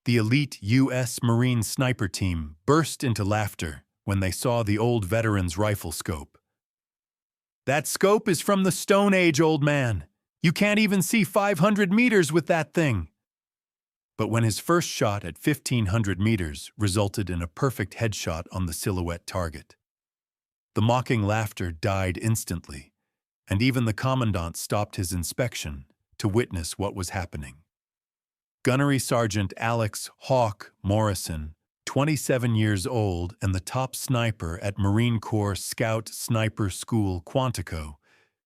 The elite U.S. Marine sniper team burst into laughter when they saw the old veteran's rifle scope. "That scope is from the Stone Age, old man. You can't even see 500 meters with that thing." But when his first shot at 1,500 meters resulted in a perfect headshot on the silhouette target, the mocking laughter died instantly, and even the Commandant stopped his inspection to witness what was happening. Gunnery Sergeant Alex "Hawk" Morrison, 27 years old and the top sniper at Marine Corps Scout Sniper School Quantico,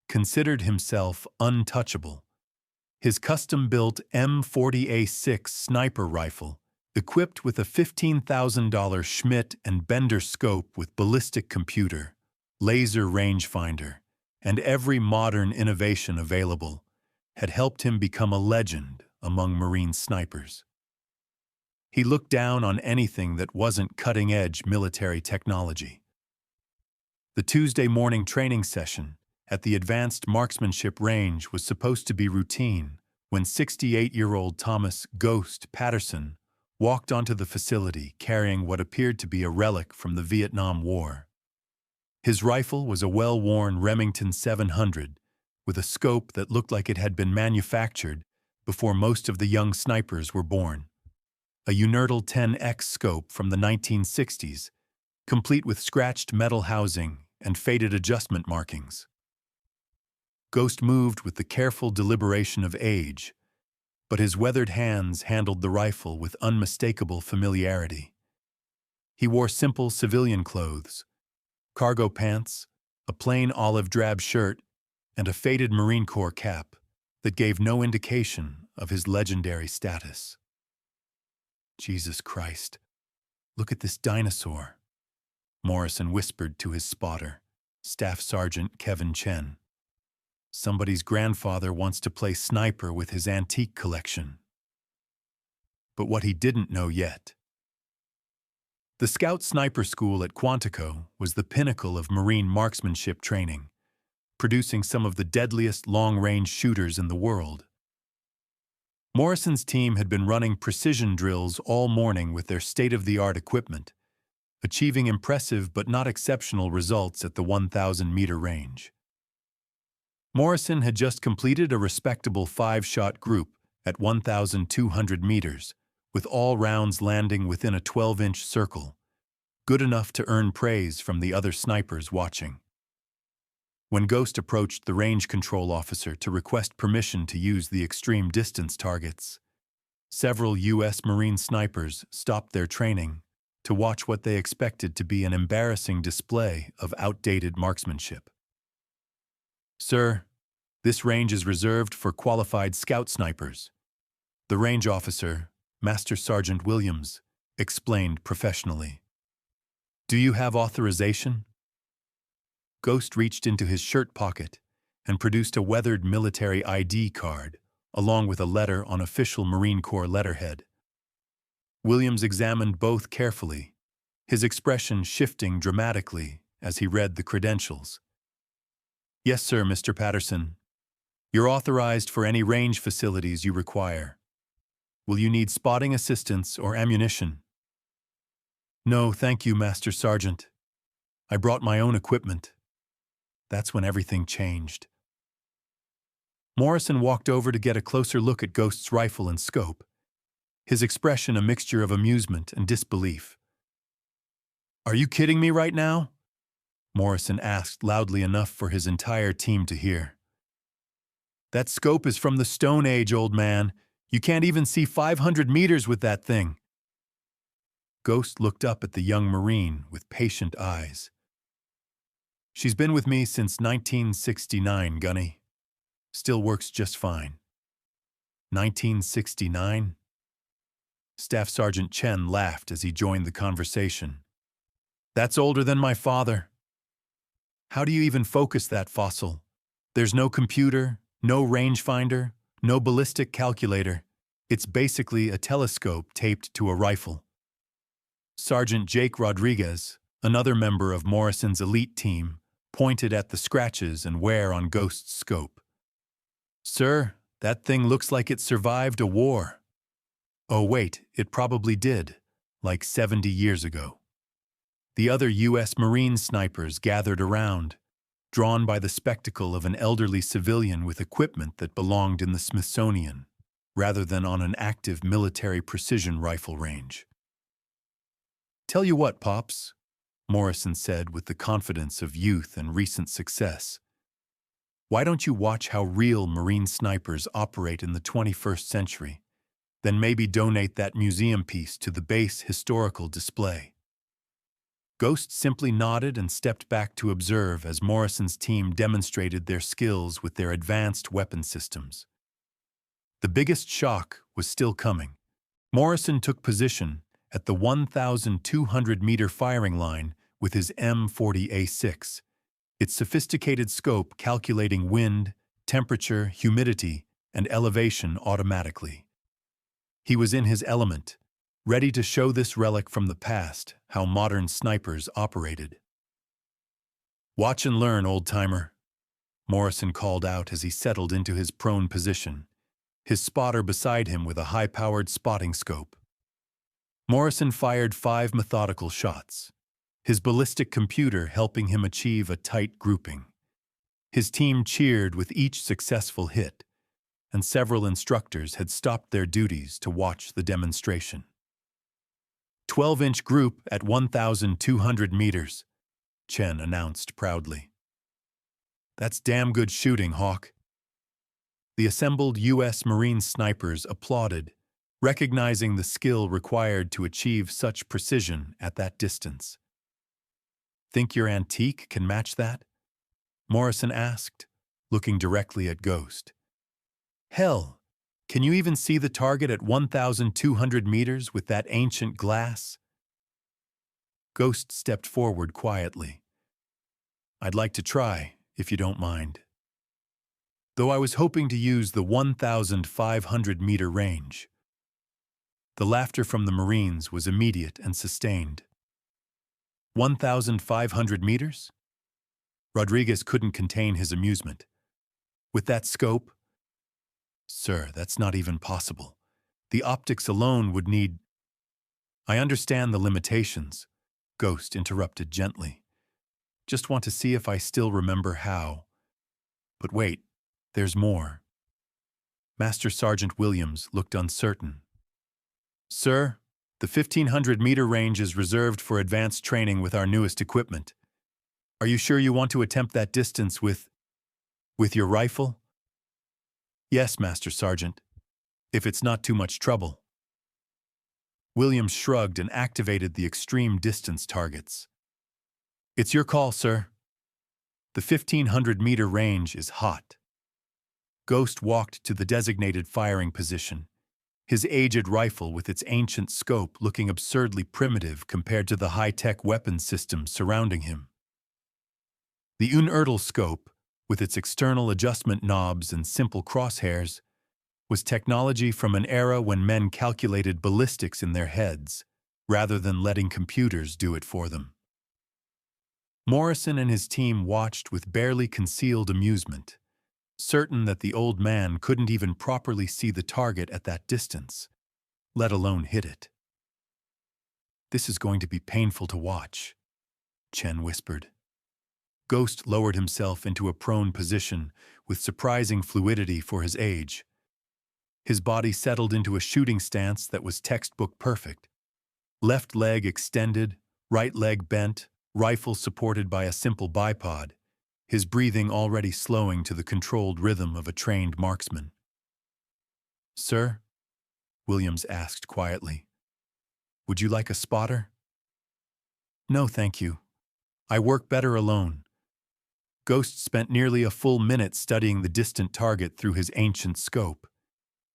considered himself untouchable. His custom-built M40A6 sniper rifle, equipped with a $15,000 Schmidt and Bender scope with ballistic computer, laser rangefinder, and every modern innovation available, had helped him become a legend among Marine snipers. He looked down on anything that wasn't cutting-edge military technology. The Tuesday morning training session at the Advanced Marksmanship Range was supposed to be routine when 68-year-old Thomas "Ghost" Patterson walked onto the facility carrying what appeared to be a relic from the Vietnam War. His rifle was a well-worn Remington 700 with a scope that looked like it had been manufactured before most of the young snipers were born. A Unertl 10X scope from the 1960s, complete with scratched metal housing and faded adjustment markings. Ghost moved with the careful deliberation of age, but his weathered hands handled the rifle with unmistakable familiarity. He wore simple civilian clothes, cargo pants, a plain olive drab shirt, and a faded Marine Corps cap that gave no indication of his legendary status. "Jesus Christ, look at this dinosaur," Morrison whispered to his spotter, Staff Sergeant Kevin Chen. "Somebody's grandfather wants to play sniper with his antique collection." But what he didn't know yet. The Scout Sniper School at Quantico was the pinnacle of Marine marksmanship training, producing some of the deadliest long-range shooters in the world. Morrison's team had been running precision drills all morning with their state-of-the-art equipment, achieving impressive but not exceptional results at the 1,000-meter range. Morrison had just completed a respectable 5-shot group at 1,200 meters, with all rounds landing within a 12-inch circle, good enough to earn praise from the other snipers watching. When Ghost approached the range control officer to request permission to use the extreme distance targets, several U.S. Marine snipers stopped their training to watch what they expected to be an embarrassing display of outdated marksmanship. "Sir, this range is reserved for qualified scout snipers," the range officer, Master Sergeant Williams, explained professionally. "Do you have authorization?" Ghost reached into his shirt pocket and produced a weathered military ID card, along with a letter on official Marine Corps letterhead. Williams examined both carefully, his expression shifting dramatically as he read the credentials. "Yes, sir, Mr. Patterson. You're authorized for any range facilities you require. Will you need spotting assistance or ammunition?" "No, thank you, Master Sergeant. I brought my own equipment." That's when everything changed. Morrison walked over to get a closer look at Ghost's rifle and scope, his expression a mixture of amusement and disbelief. "Are you kidding me right now?" Morrison asked loudly enough for his entire team to hear. "That scope is from the Stone Age, old man. You can't even see 500 meters with that thing." Ghost looked up at the young Marine with patient eyes. "She's been with me since 1969, Gunny. Still works just fine." 1969? Staff Sergeant Chen laughed as he joined the conversation. "That's older than my father. How do you even focus that fossil? There's no computer, no rangefinder, no ballistic calculator. It's basically a telescope taped to a rifle." Sergeant Jake Rodriguez, another member of Morrison's elite team, pointed at the scratches and wear on Ghost's scope. "Sir, that thing looks like it survived a war." Oh wait, it probably did, like 70 years ago. The other U.S. Marine snipers gathered around, drawn by the spectacle of an elderly civilian with equipment that belonged in the Smithsonian, rather than on an active military precision rifle range. "Tell you what, Pops," Morrison said with the confidence of youth and recent success. "Why don't you watch how real Marine snipers operate in the 21st century? Then maybe donate that museum piece to the base historical display." Ghost simply nodded and stepped back to observe as Morrison's team demonstrated their skills with their advanced weapon systems. The biggest shock was still coming. Morrison took position at the 1,200-meter firing line with his M40A6, its sophisticated scope calculating wind, temperature, humidity, and elevation automatically. He was in his element, ready to show this relic from the past how modern snipers operated. "Watch and learn, old-timer," Morrison called out as he settled into his prone position, his spotter beside him with a high-powered spotting scope. Morrison fired 5 methodical shots, his ballistic computer helping him achieve a tight grouping. His team cheered with each successful hit, and several instructors had stopped their duties to watch the demonstration. 12-inch group at 1,200 meters, Chen announced proudly. "That's damn good shooting, Hawk." The assembled U.S. Marine snipers applauded, recognizing the skill required to achieve such precision at that distance. "Think your antique can match that?" Morrison asked, looking directly at Ghost. "Hell, can you even see the target at 1,200 meters with that ancient glass?" Ghost stepped forward quietly. "I'd like to try, if you don't mind. Though I was hoping to use the 1,500-meter range." The laughter from the Marines was immediate and sustained. 1,500 meters? Rodriguez couldn't contain his amusement. "With that scope?" "Sir, that's not even possible. The optics alone would need—" "I understand the limitations," Ghost interrupted gently. "Just want to see if I still remember how. But wait, there's more." Master Sergeant Williams looked uncertain. "Sir, the 1,500-meter range is reserved for advanced training with our newest equipment. Are you sure you want to attempt that distance with your rifle?" "Yes, Master Sergeant, if it's not too much trouble." Williams shrugged and activated the extreme distance targets. "It's your call, sir. The 1,500-meter range is hot." Ghost walked to the designated firing position, his aged rifle with its ancient scope looking absurdly primitive compared to the high-tech weapons systems surrounding him. The Unertl scope, with its external adjustment knobs and simple crosshairs, was technology from an era when men calculated ballistics in their heads, rather than letting computers do it for them. Morrison and his team watched with barely concealed amusement, certain that the old man couldn't even properly see the target at that distance, let alone hit it. "This is going to be painful to watch," Chen whispered. Ghost lowered himself into a prone position with surprising fluidity for his age. His body settled into a shooting stance that was textbook perfect. Left leg extended, right leg bent, rifle supported by a simple bipod, his breathing already slowing to the controlled rhythm of a trained marksman. "Sir?" Williams asked quietly. "Would you like a spotter?" "No, thank you. I work better alone." Ghost spent nearly a full minute studying the distant target through his ancient scope,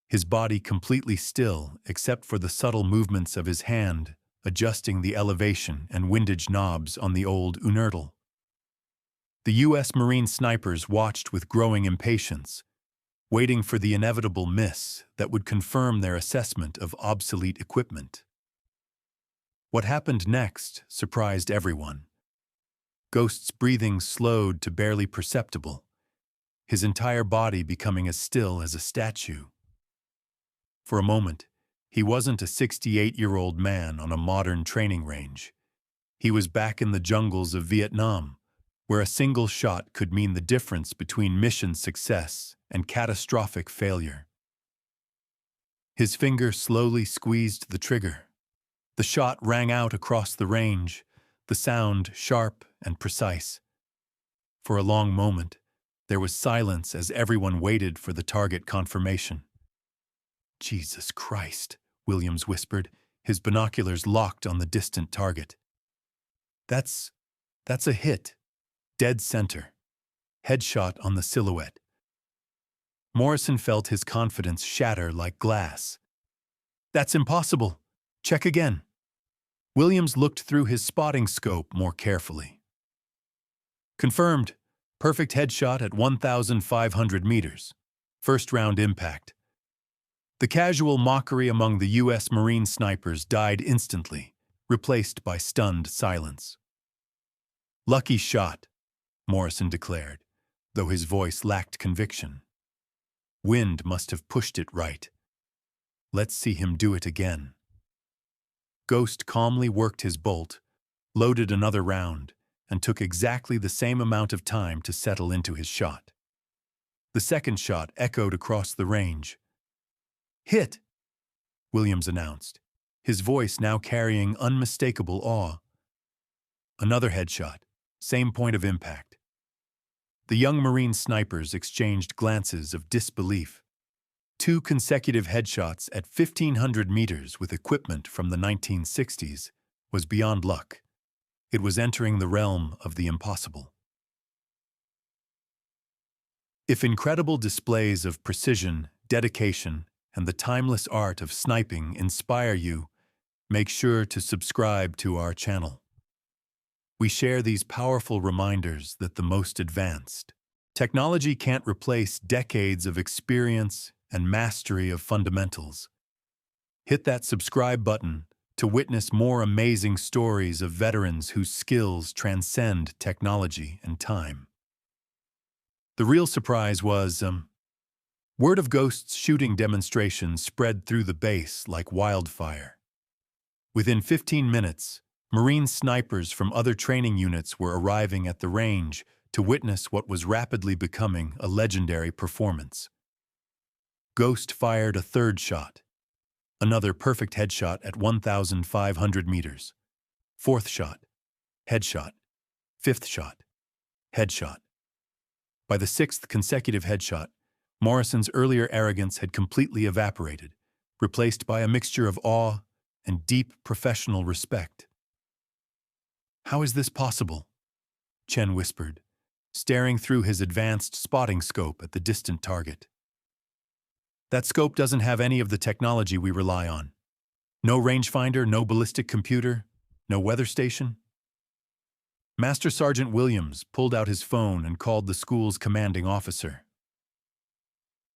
his body completely still except for the subtle movements of his hand, adjusting the elevation and windage knobs on the old Unertl. The U.S. Marine snipers watched with growing impatience, waiting for the inevitable miss that would confirm their assessment of obsolete equipment. What happened next surprised everyone. Ghost's breathing slowed to barely perceptible, his entire body becoming as still as a statue. For a moment, He wasn't a 68-year-old man on a modern training range. He was back in the jungles of Vietnam, where a single shot could mean the difference between mission success and catastrophic failure. His finger slowly squeezed the trigger. The shot rang out across the range, the sound sharp and precise. For a long moment, there was silence as everyone waited for the target confirmation. "Jesus Christ," Williams whispered, his binoculars locked on the distant target. That's a hit. Dead center. Headshot on the silhouette." Morrison felt his confidence shatter like glass. "That's impossible. Check again." Williams looked through his spotting scope more carefully. "Confirmed. Perfect headshot at 1,500 meters. First-round impact." The casual mockery among the U.S. Marine snipers died instantly, replaced by stunned silence. "Lucky shot," Morrison declared, though his voice lacked conviction. "Wind must have pushed it right. Let's see him do it again." Ghost calmly worked his bolt, loaded another round, and took exactly the same amount of time to settle into his shot. The second shot echoed across the range. "Hit," Williams announced, his voice now carrying unmistakable awe. Another headshot, same point of impact. The young Marine snipers exchanged glances of disbelief. 2 consecutive headshots at 1,500 meters with equipment from the 1960s was beyond luck. It was entering the realm of the impossible. If incredible displays of precision, dedication, and the timeless art of sniping inspire you, make sure to subscribe to our channel. We share these powerful reminders that the most advanced technology can't replace decades of experience and mastery of fundamentals. Hit that subscribe button to witness more amazing stories of veterans whose skills transcend technology and time. The real surprise was, word of Ghost's shooting demonstrations spread through the base like wildfire. Within 15 minutes, Marine snipers from other training units were arriving at the range to witness what was rapidly becoming a legendary performance. Ghost fired a third shot. Another perfect headshot at 1,500 meters. Fourth shot. Headshot. Fifth shot. Headshot. By the 6th consecutive headshot, Morrison's earlier arrogance had completely evaporated, replaced by a mixture of awe and deep professional respect. "How is this possible?" Chen whispered, staring through his advanced spotting scope at the distant target. "That scope doesn't have any of the technology we rely on. No rangefinder, no ballistic computer, no weather station." Master Sergeant Williams pulled out his phone and called the school's commanding officer.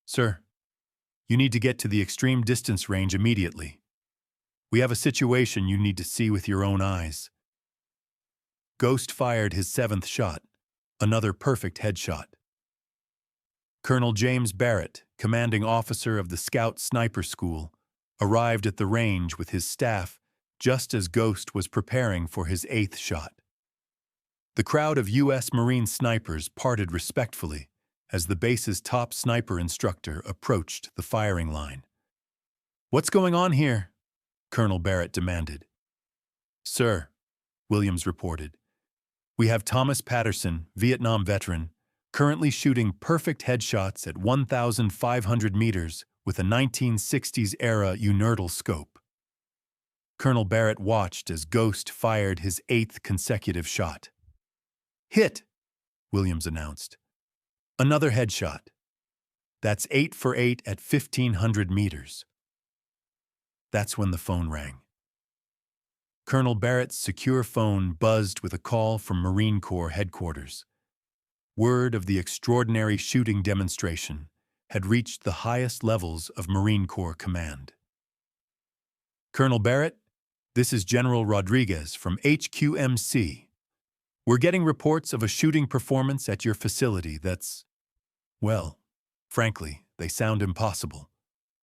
"Sir, you need to get to the extreme distance range immediately. We have a situation you need to see with your own eyes." Ghost fired his 7th shot, another perfect headshot. Colonel James Barrett, commanding officer of the Scout Sniper School, arrived at the range with his staff just as Ghost was preparing for his 8th shot. The crowd of U.S. Marine snipers parted respectfully as the base's top sniper instructor approached the firing line. "What's going on here?" Colonel Barrett demanded. "Sir," Williams reported, "we have Thomas Patterson, Vietnam veteran, currently shooting perfect headshots at 1,500 meters with a 1960s-era Unertl scope." Colonel Barrett watched as Ghost fired his 8th consecutive shot. "Hit," Williams announced. "Another headshot. That's 8 for 8 at 1,500 meters." That's when the phone rang. Colonel Barrett's secure phone buzzed with a call from Marine Corps headquarters. Word of the extraordinary shooting demonstration had reached the highest levels of Marine Corps command. "Colonel Barrett, this is General Rodriguez from HQMC. We're getting reports of a shooting performance at your facility that's, well, frankly, they sound impossible.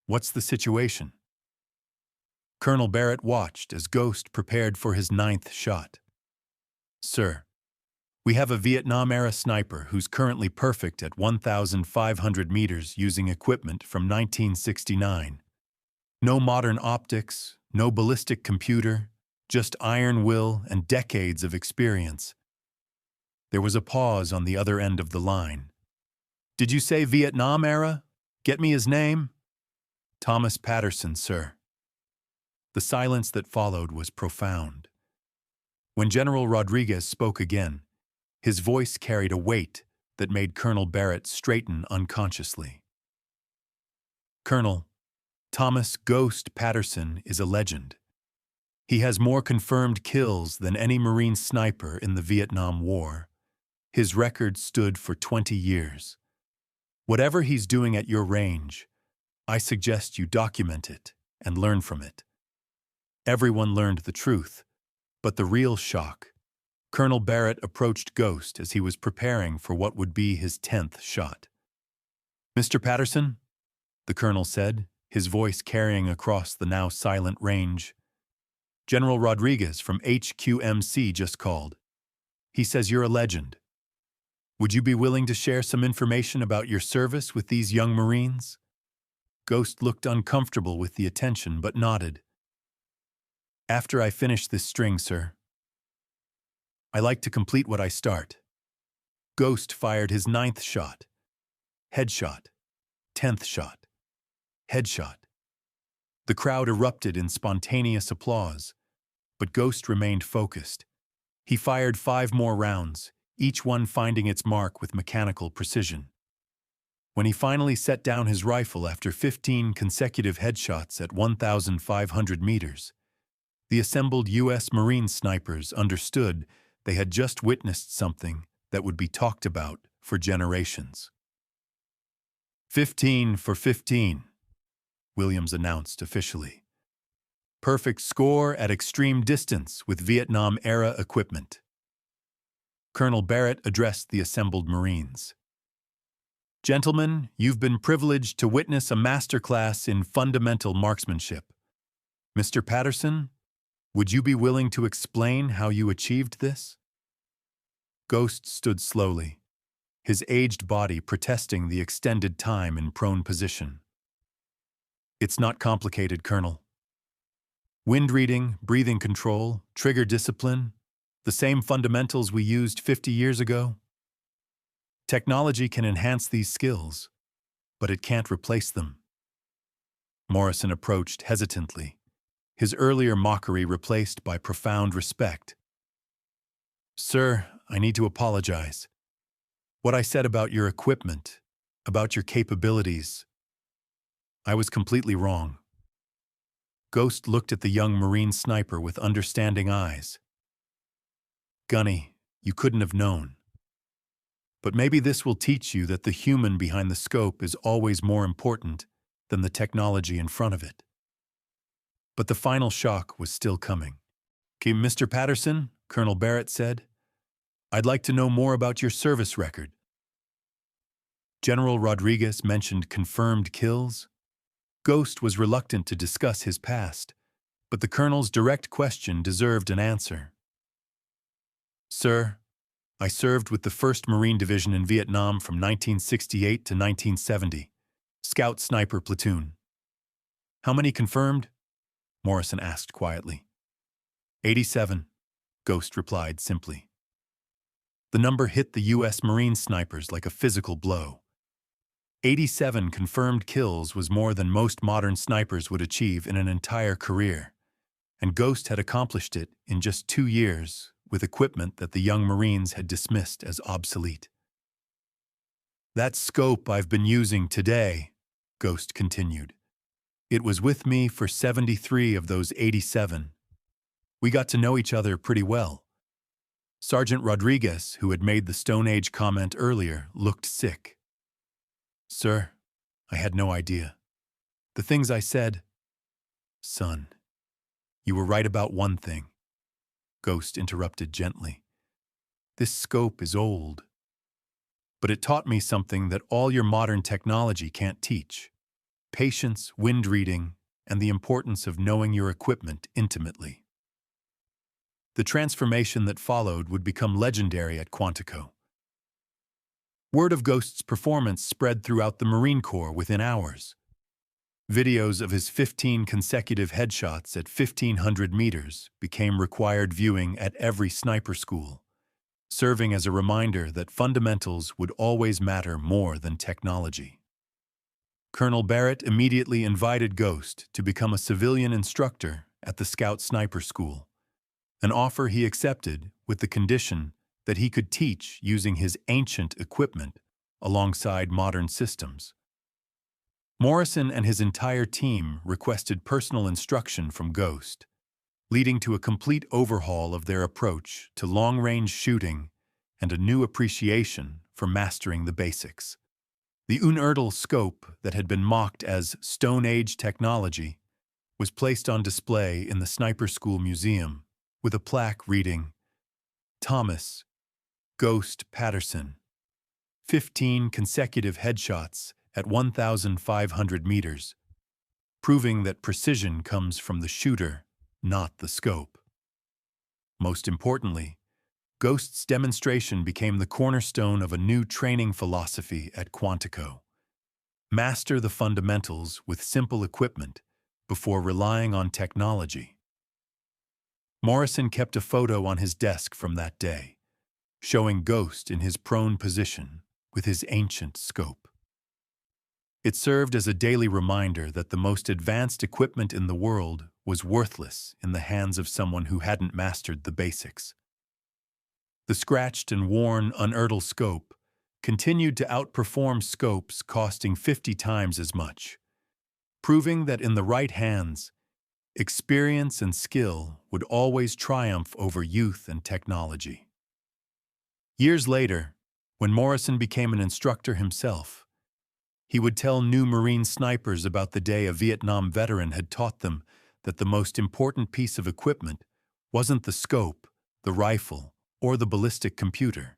What's the situation?" Colonel Barrett watched as Ghost prepared for his ninth shot. Sir, we have a Vietnam-era sniper who's currently perfect at 1,500 meters using equipment from 1969. No modern optics, no ballistic computer, just iron will and decades of experience. There was a pause on the other end of the line. Did you say Vietnam era? Get me his name? Thomas Patterson, sir. The silence that followed was profound. When General Rodriguez spoke again, his voice carried a weight that made Colonel Barrett straighten unconsciously. Colonel, Thomas Ghost Patterson is a legend. He has more confirmed kills than any Marine sniper in the Vietnam War. His record stood for 20 years. Whatever he's doing at your range, I suggest you document it and learn from it. Everyone learned the truth, but the real shock. Colonel Barrett approached Ghost as he was preparing for what would be his 10th shot. Mr. Patterson, the colonel said, his voice carrying across the now silent range. General Rodriguez from HQMC just called. He says you're a legend. Would you be willing to share some information about your service with these young Marines? Ghost looked uncomfortable with the attention, but nodded. After I finish this string, sir. I like to complete what I start. Ghost fired his 9th shot. Headshot. 10th shot. Headshot. The crowd erupted in spontaneous applause, but Ghost remained focused. He fired 5 more rounds, each one finding its mark with mechanical precision. When he finally set down his rifle after 15 consecutive headshots at 1,500 meters, the assembled U.S. Marine snipers understood they had just witnessed something that would be talked about for generations. 15 for 15, Williams announced officially. Perfect score at extreme distance with Vietnam-era equipment. Colonel Barrett addressed the assembled Marines. Gentlemen, you've been privileged to witness a masterclass in fundamental marksmanship. Mr. Patterson, would you be willing to explain how you achieved this? Ghost stood slowly, his aged body protesting the extended time in prone position. It's not complicated, Colonel. Wind reading, breathing control, trigger discipline, the same fundamentals we used 50 years ago. Technology can enhance these skills, but it can't replace them. Morrison approached hesitantly, his earlier mockery replaced by profound respect. Sir, I need to apologize. What I said about your equipment, about your capabilities, I was completely wrong. Ghost looked at the young Marine sniper with understanding eyes. Gunny, you couldn't have known. But maybe this will teach you that the human behind the scope is always more important than the technology in front of it. But the final shock was still coming. Okay, Mr. Patterson, Colonel Barrett said, I'd like to know more about your service record. General Rodriguez mentioned confirmed kills. Ghost was reluctant to discuss his past, but the colonel's direct question deserved an answer. Sir, I served with the 1st Marine Division in Vietnam from 1968 to 1970, Scout Sniper Platoon. How many confirmed? Morrison asked quietly. 87, Ghost replied simply. The number hit the U.S. Marine snipers like a physical blow. 87 confirmed kills was more than most modern snipers would achieve in an entire career, and Ghost had accomplished it in just 2 years with equipment that the young Marines had dismissed as obsolete. That scope I've been using today, Ghost continued. It was with me for 73 of those 87. We got to know each other pretty well. Sergeant Rodriguez, who had made the Stone Age comment earlier, looked sick. Sir, I had no idea. The things I said... Son, you were right about one thing. Ghost interrupted gently. This scope is old. But it taught me something that all your modern technology can't teach. Patience, wind reading, and the importance of knowing your equipment intimately. The transformation that followed would become legendary at Quantico. Word of Ghost's performance spread throughout the Marine Corps within hours. Videos of his 15 consecutive headshots at 1,500 meters became required viewing at every sniper school, serving as a reminder that fundamentals would always matter more than technology. Colonel Barrett immediately invited Ghost to become a civilian instructor at the Scout Sniper School, an offer he accepted with the condition that he could teach using his ancient equipment alongside modern systems. Morrison and his entire team requested personal instruction from Ghost, leading to a complete overhaul of their approach to long-range shooting and a new appreciation for mastering the basics. The Unertl scope that had been mocked as Stone Age technology was placed on display in the Sniper School Museum with a plaque reading, "Thomas, Ghost Patterson, 15 consecutive headshots at 1,500 meters, proving that precision comes from the shooter, not the scope." Most importantly, Ghost's demonstration became the cornerstone of a new training philosophy at Quantico. Master the fundamentals with simple equipment before relying on technology. Morrison kept a photo on his desk from that day, showing Ghost in his prone position with his ancient scope. It served as a daily reminder that the most advanced equipment in the world was worthless in the hands of someone who hadn't mastered the basics. The scratched and worn Unertl scope continued to outperform scopes costing 50 times as much, proving that in the right hands, experience and skill would always triumph over youth and technology. Years later, when Morrison became an instructor himself, he would tell new Marine snipers about the day a Vietnam veteran had taught them that the most important piece of equipment wasn't the scope, the rifle, or the ballistic computer.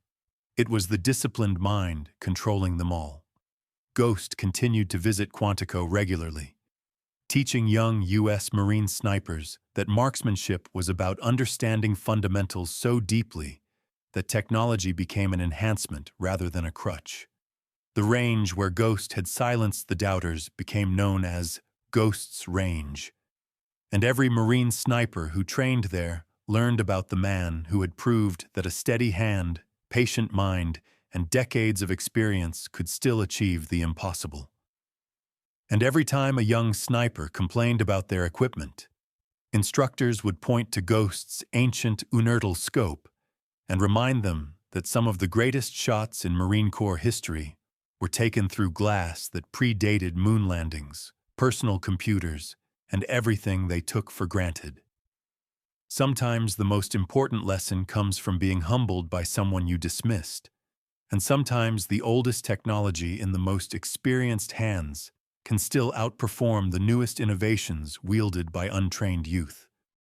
It was the disciplined mind controlling them all. Ghost continued to visit Quantico regularly, teaching young U.S. Marine snipers that marksmanship was about understanding fundamentals so deeply that technology became an enhancement rather than a crutch. The range where Ghost had silenced the doubters became known as Ghost's Range, and every Marine sniper who trained there learned about the man who had proved that a steady hand, patient mind, and decades of experience could still achieve the impossible. And every time a young sniper complained about their equipment, instructors would point to Ghost's ancient Unertl scope and remind them that some of the greatest shots in Marine Corps history were taken through glass that predated moon landings, personal computers, and everything they took for granted. Sometimes the most important lesson comes from being humbled by someone you dismissed, and sometimes the oldest technology in the most experienced hands can still outperform the newest innovations wielded by untrained youth.